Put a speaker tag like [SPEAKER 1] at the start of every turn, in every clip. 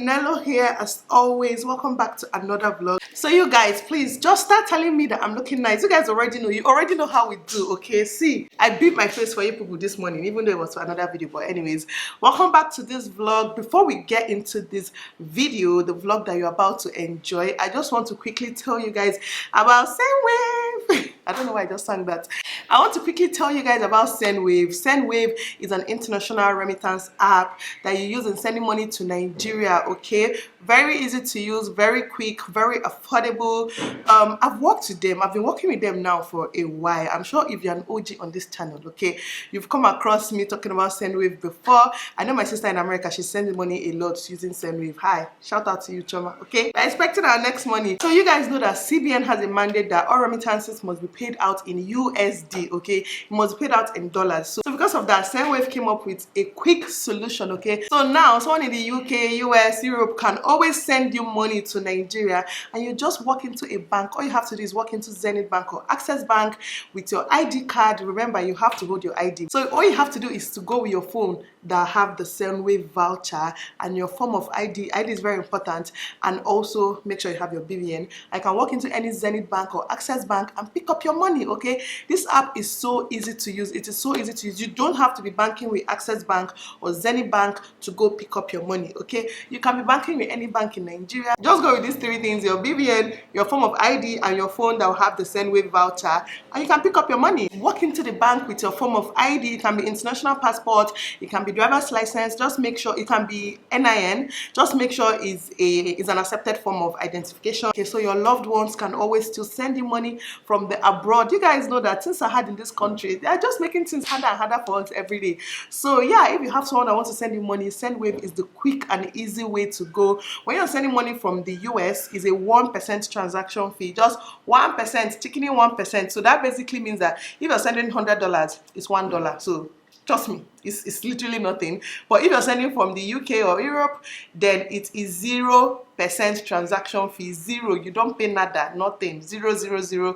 [SPEAKER 1] Nelo here as always. Welcome back to another vlog. So you guys, please just start telling me that I'm looking nice. You guys already know. You already know how we do, okay? See, I beat my face for you people this morning, even though it was for another video. But anyways, welcome back to this vlog. Before we get into this video, the vlog that you're about to enjoy, I just want to quickly tell you guys about SENDWAVE. I don't know why I just sang that. I want to quickly tell you guys about SENDWAVE. SENDWAVE is an international remittance app that you use in sending money to Nigeria, okay? Very easy to use, very quick, very affordable. I've worked with them. I've been working with them now for a while. I'm sure if you're an OG on this channel, okay, you've come across me talking about SENDWAVE before. I know my sister in America, she's sending money a lot using SENDWAVE. Hi, shout out to you, Choma, okay? We're expecting our next money. So you guys know that CBN has a mandate that all remittances must be paid out in USD, okay? It must be paid out in dollars. So because of that, SENDWAVE came up with a quick solution, okay? So now someone in the UK, US, Europe can always send you money to Nigeria, and you just walk into a bank. All you have to do is walk into Zenith Bank or Access Bank with your ID card. Remember, you have to hold your ID. So all you have to do is to go with your phone that have the SENDWAVE voucher and your form of ID. ID is very important, and also make sure you have your BVN. I can walk into any Zenith Bank or Access Bank and pick up your money, okay? This app is so easy to use. It is so easy to use. You don't have to be banking with Access Bank or Zenith Bank to go pick up your money, okay? You can be banking with any bank in Nigeria. Just go with these three things: your BVN, your form of ID, and your phone that will have the SENDWAVE voucher, and you can pick up your money. Walk into the bank with your form of ID. It can be international passport, it can be driver's license. Just make sure it can be NIN. Just make sure is an accepted form of identification. Okay, so your loved ones can always still send you money from the abroad. You guys know that things are hard in this country. They are just making things harder and harder for us every day. So yeah, if you have someone that wants to send you money, SENDWAVE is the quick and easy way to go. When you're sending money from the US, is a 1% transaction fee. Just 1%, ticking in 1%. So that basically means that if you're sending $100, it's $1. So trust me, it's literally nothing. But if you're sending from the UK or Europe, then it is 0% transaction fee. Zero. You don't pay nada, nothing. 0.000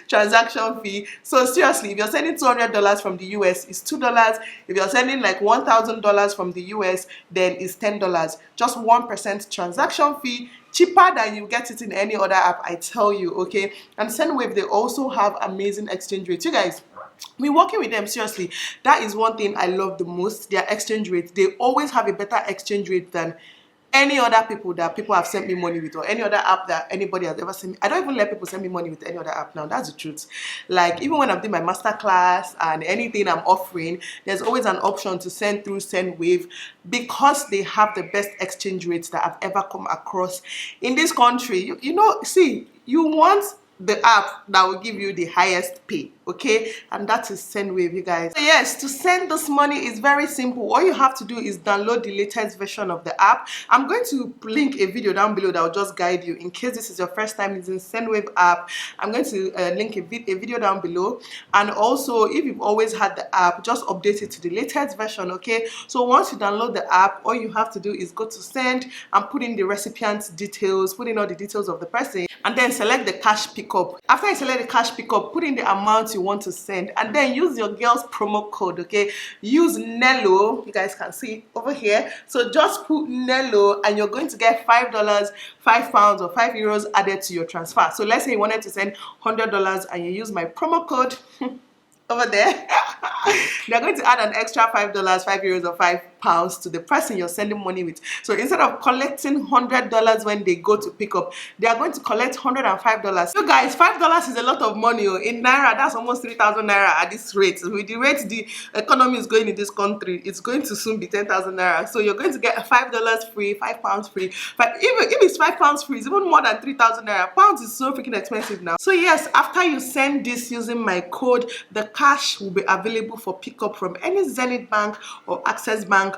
[SPEAKER 1] transaction fee. So seriously, if you're sending $200 from the US, it's $2. If you're sending like $1,000 from the US, then it's $10. Just 1% transaction fee. Cheaper than you get it in any other app, I tell you, okay? And SENDWAVE, they also have amazing exchange rates. You guys, we're working with them, seriously. That is one thing I love the most, their exchange rate. They always have a better exchange rate than any other people that people have sent me money with, or any other app that anybody has ever sent me. I don't even let people send me money with any other app now. That's the truth. Like, even when I'm doing my masterclass and anything I'm offering, there's always an option to send through SENDWAVE, because they have the best exchange rates that I've ever come across in this country. You know, see, you want the app that will give you the highest pay, okay? And that is SENDWAVE, you guys. So yes, to send this money is very simple. All you have to do is download the latest version of the app. I'm going to link a video down below that will just guide you in case this is your first time using SENDWAVE app. I'm going to link a video down below. And also, if you've always had the app, just update it to the latest version, okay? So once you download the app, all you have to do is go to send and put in the recipient's details, put in all the details of the person, and then select the cash pickup. After you select the cash pickup, put in the amount you want to send, and then use your girl's promo code, okay? Use Nelo. You guys can see it over here. So just put Nelo, and you're going to get $5, £5, or €5 added to your transfer. So let's say you wanted to send $100 and you use my promo code over there. They're going to add an extra $5, €5, or £5 to the person you're sending money with. So instead of collecting $100 when they go to pick up, they are going to collect $105. So guys, $5 is a lot of money. In naira, that's almost 3,000 naira at this rate. With the rate the economy is going in this country, it's going to soon be 10,000 naira. So you're going to get $5 free, £5 free. But even if it's £5 free, it's even more than 3,000 naira. Pounds is so freaking expensive now. So yes, after you send this using my code, the cash will be available for pickup from any Zenith Bank or Access Bank,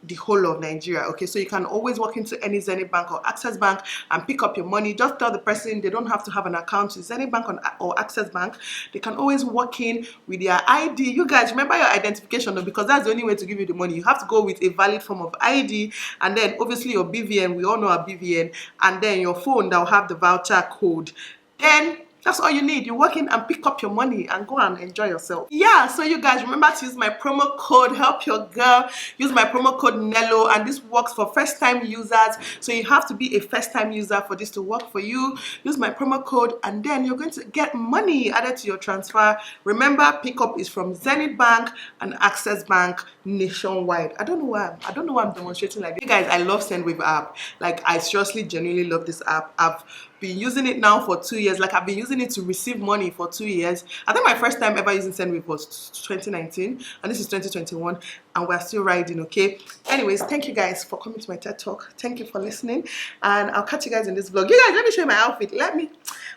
[SPEAKER 1] the whole of Nigeria, okay? So you can always walk into any Zenith Bank or Access Bank and pick up your money. Just tell the person they don't have to have an account with Zenith Bank or Access Bank. They can always walk in with their ID. You guys, remember your identification though, because that's the only way to give you the money. You have to go with a valid form of ID, and then obviously your BVN. We all know our BVN, and then your phone that will have the voucher code. Then That's all you need. You walk in and pick up your money and go and enjoy yourself. Yeah, so you guys remember to use my promo code Help Your Girl. Use my promo code Nelo, and this works for first-time users. So you have to be a first-time user for this to work for you. Use my promo code, and then you're going to get money added to your transfer. Remember, pickup is from Zenith Bank and Access Bank nationwide. I don't know why I'm demonstrating like this. You guys, I love SENDWAVE app. Like, I seriously genuinely love this app. I've been using it now for 2 years. Like, I've been using it to receive money for 2 years. I think my first time ever using SENDWAVE was 2019, and this is 2021, and we're still riding. Okay, anyways, thank you guys for coming to my TED Talk. Thank you for listening, and I'll catch you guys in this vlog. You guys, let me show you my outfit.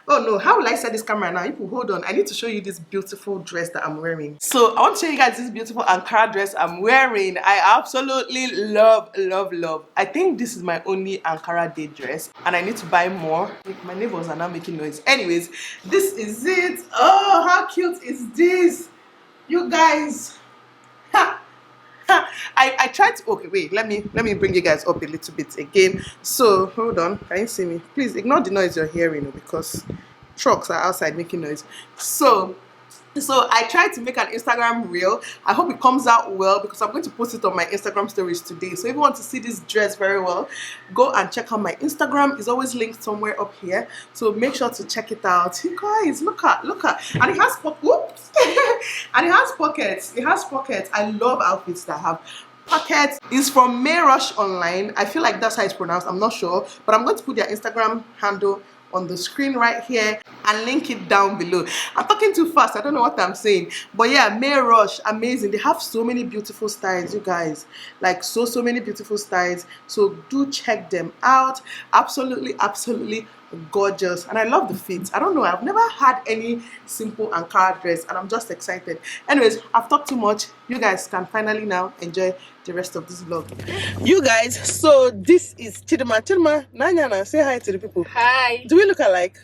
[SPEAKER 1] Oh no, how will I set this camera now? You hold on, I need to show you this beautiful dress that I'm wearing. So I want to show you guys this beautiful Ankara dress I'm wearing. I absolutely love. I think this is my only Ankara day dress, and I need to buy more. My neighbors are now making noise. Anyways, this is it. Oh, how cute is this, you guys? I tried to, okay, wait, let me bring you guys up a little bit again. So hold on, can you see me? Please ignore the noise you're hearing, because trucks are outside making noise. So I tried to make an Instagram reel. I hope it comes out well, because I'm going to post it on my Instagram stories today. So if you want to see this dress very well, go and check out my Instagram. It's always linked somewhere up here. So make sure to check it out. You guys, look at. And it has pockets. And it has pockets. It has pockets. I love outfits that have pockets. It's from May Rush Online. I feel like that's how it's pronounced. I'm not sure. But I'm going to put their Instagram handle on the screen right here and link it down below. I'm talking too fast, I don't know what I'm saying, but yeah, May Rush, amazing. They have so many beautiful styles, you guys, like so many beautiful styles. So do check them out. Absolutely gorgeous, and I love the fit. I don't know, I've never had any simple Ankara dress, and I'm just excited. Anyways, I've talked too much. You guys can finally now enjoy the rest of this vlog. You guys, so this is Chidima. Nanyana, say hi to the people.
[SPEAKER 2] Hi.
[SPEAKER 1] Do we look alike?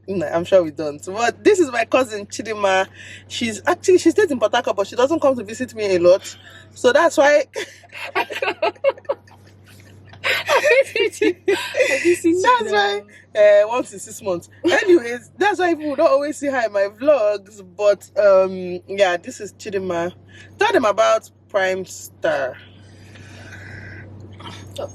[SPEAKER 1] No, I'm sure we don't. But this is my cousin Chidima. She stays in Port Harcourt, but she doesn't come to visit me a lot. So that's why that's why once in 6 months. Anyways, that's why people don't always see her in my vlogs. But yeah, this is Chidima. Tell them about Prime Star.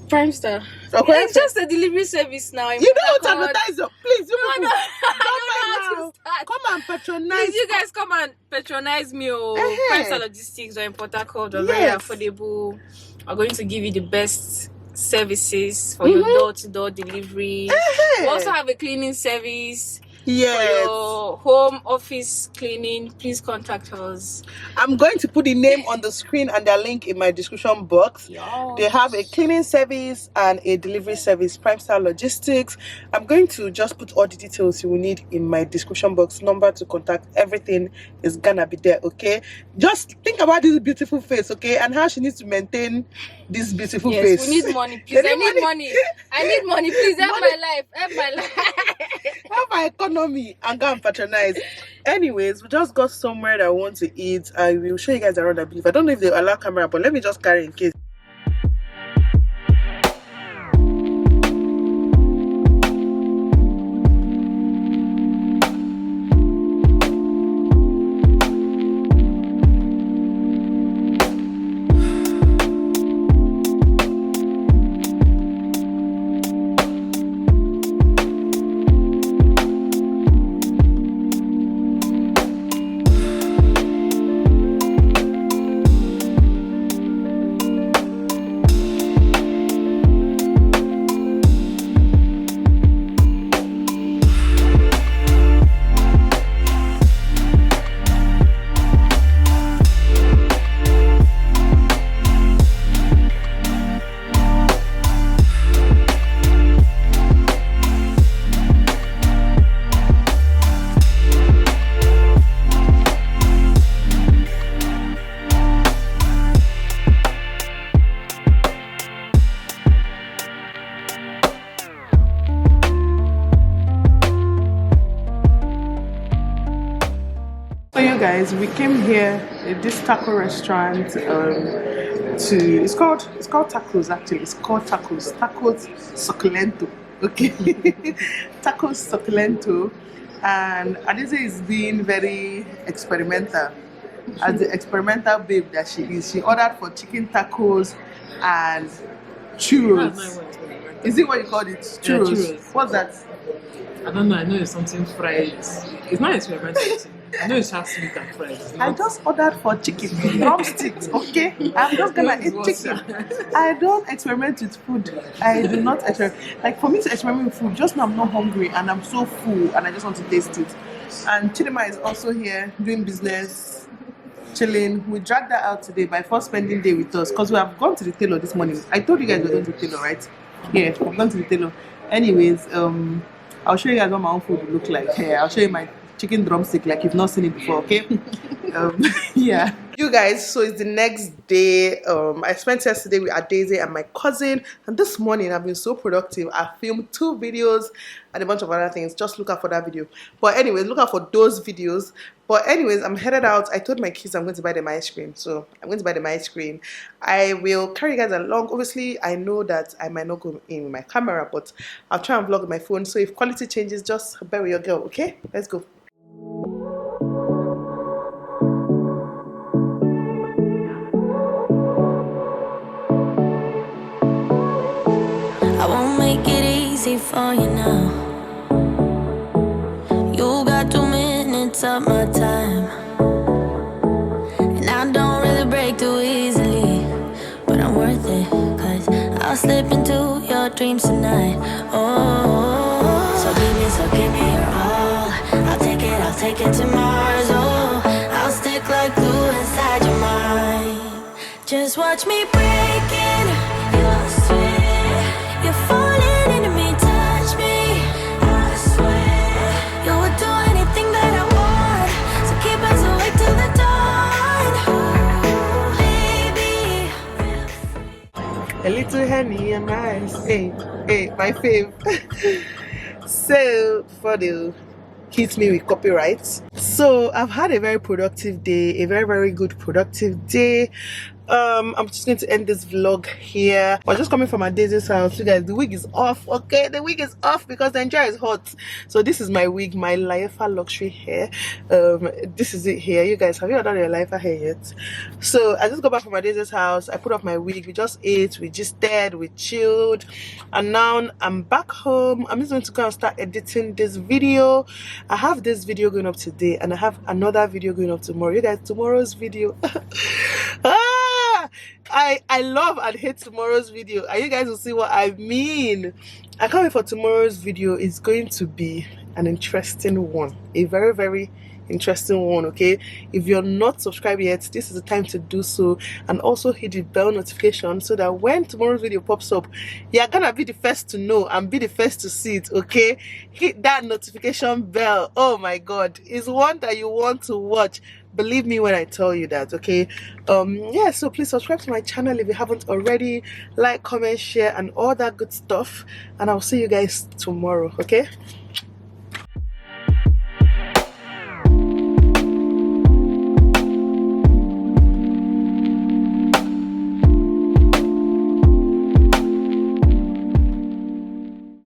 [SPEAKER 2] Prime Star.
[SPEAKER 1] Okay.
[SPEAKER 2] It's just a delivery service now.
[SPEAKER 1] You don't advertise it. Please, you
[SPEAKER 2] no, I don't know how to start.
[SPEAKER 1] Come and patronize.
[SPEAKER 2] Please, you guys come and patronize me. Prime Star Logistics or in Port Harcourt. They're very affordable. I'm going to give you the best services for your door-to-door delivery. We also have a cleaning service.
[SPEAKER 1] Yes.
[SPEAKER 2] For your home office cleaning, please contact us.
[SPEAKER 1] I'm going to put the name on the screen and their link in my description box.
[SPEAKER 2] Yes.
[SPEAKER 1] They have a cleaning service and a delivery service, Prime Star Logistics. I'm going to just put all the details you will need in my description box. Number to contact, everything is gonna be there, okay? Just think about this beautiful face, okay? And how she needs to maintain this beautiful face.
[SPEAKER 2] We need money, please. I need money, please. Help my life.
[SPEAKER 1] Help my economy and go and patronize. Anyways, we just got somewhere that I want to eat. I will show you guys around, I believe. I don't know if they allow camera, but let me just carry in case. Guys, we came here at this taco restaurant it's called tacos. Actually, it's called tacos succulento, okay? Tacos succulento, and Adeze is being very experimental. As the experimental babe that she is, she ordered for chicken tacos and churros. Is it what you called it? Churros. Yeah, churros. What's that?
[SPEAKER 3] I don't know. I know it's something fried. It's not experimental. I know it's just sweet and fried.
[SPEAKER 1] I just ordered for chicken, drumsticks, okay? I'm just gonna eat chicken. I don't experiment with food. I do not experiment. Like, for me to experiment with food, just now I'm not hungry and I'm so full and I just want to taste it. And Chidima is also here doing business, chilling. We dragged her out today by first spending day with us because we have gone to the tailor this morning. I told you guys we're going to the tailor, right? Yeah, we've gone to the tailor. Anyways, I'll show you guys what my own food will look like. Here, I'll show you my chicken drumstick like you've not seen it before, okay? Yeah. You guys, so it's the next day. I spent yesterday with Adeze and my cousin, and this morning I've been so productive. I filmed 2 videos and a bunch of other things. Just look out for that video. But anyways, look out for those videos. But anyways, I'm headed out. I told my kids I'm going to buy them ice cream, so I'm going to buy them ice cream. I will carry you guys along. Obviously, I know that I might not go in with my camera, but I'll try and vlog with my phone. So if quality changes, just bear with your girl, okay? Let's go.
[SPEAKER 4] I won't make it easy for you now. You got 2 minutes of my time, and I don't really break too easily, but I'm worth it, cause I'll slip into your dreams tonight. Oh, so give me your all. I'll take it to Mars. Oh, I'll stick like glue inside your mind. Just watch me breaking your sweat. You're falling into me, touch me. I swear you would do anything that I want, so keep us awake till the dawn. Baby,
[SPEAKER 1] A little honey and ice. Hey, my fave. So, for the hit me with copyright. So I've had a very productive day, a very good productive day. I'm just going to end this vlog here. We're just coming from Adeze's house. You guys, the wig is off, okay? The wig is off because the Nigeria is hot. So this is my wig, my Laifa luxury hair. This is it here. You guys, have you done your Laifa hair yet? So I just got back from Adeze's house. I put off my wig. We just ate, we gisted, we chilled, and now I'm back home. I'm just going to go and start editing this video. I have this video going up today and I have another video going up tomorrow. You guys, tomorrow's video I love and hate tomorrow's video, and you guys will see what I mean. I can't wait for tomorrow's video. It's going to be an interesting one, a very interesting one, okay? If you're not subscribed yet, this is the time to do so, and also hit the bell notification so that when tomorrow's video pops up, you're gonna be the first to know and be the first to see it, okay? Hit that notification bell. Oh my god, it's one that you want to watch. Believe me when I tell you that, okay? Yeah, so please subscribe to my channel if you haven't already. Like, comment, share, and all that good stuff, and I'll see you guys tomorrow, okay?